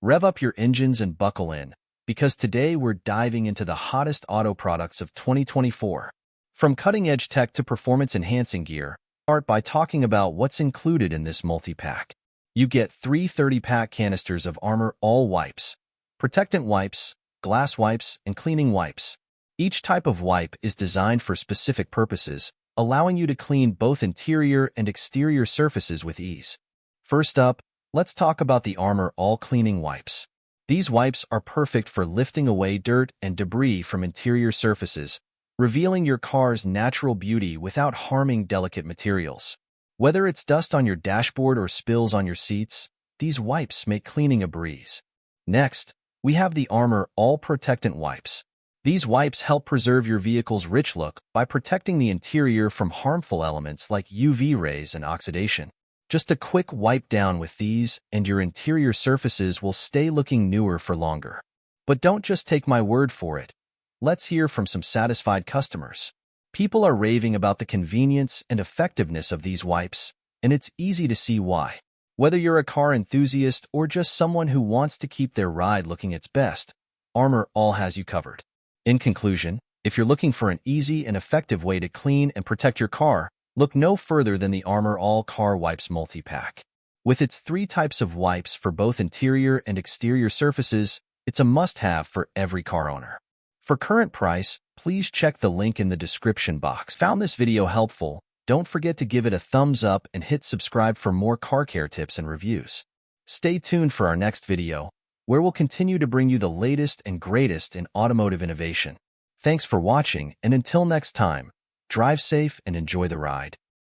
Rev up your engines and buckle in, because today we're diving into the hottest auto products of 2024. From cutting-edge tech to performance-enhancing gear, start by talking about what's included in this multi-pack. You get 3 30-pack canisters of ArmorAll wipes, protectant wipes, glass wipes, and cleaning wipes. Each type of wipe is designed for specific purposes, allowing you to clean both interior and exterior surfaces with ease. First up, let's talk about the ArmorAll cleaning wipes. These wipes are perfect for lifting away dirt and debris from interior surfaces, revealing your car's natural beauty without harming delicate materials. Whether it's dust on your dashboard or spills on your seats, these wipes make cleaning a breeze. Next, we have the ArmorAll protectant wipes. These wipes help preserve your vehicle's rich look by protecting the interior from harmful elements like UV rays and oxidation. Just a quick wipe down with these, and your interior surfaces will stay looking newer for longer. But don't just take my word for it. Let's hear from some satisfied customers. People are raving about the convenience and effectiveness of these wipes, and it's easy to see why. Whether you're a car enthusiast or just someone who wants to keep their ride looking its best, ArmorAll has you covered. In conclusion, if you're looking for an easy and effective way to clean and protect your car, look no further than the ArmorAll Car Wipes Multi-Pack. With its 3 types of wipes for both interior and exterior surfaces, it's a must-have for every car owner. For current price, please check the link in the description box. Found this video helpful? Don't forget to give it a thumbs up and hit subscribe for more car care tips and reviews. Stay tuned for our next video, where we'll continue to bring you the latest and greatest in automotive innovation. Thanks for watching, and until next time, drive safe and enjoy the ride.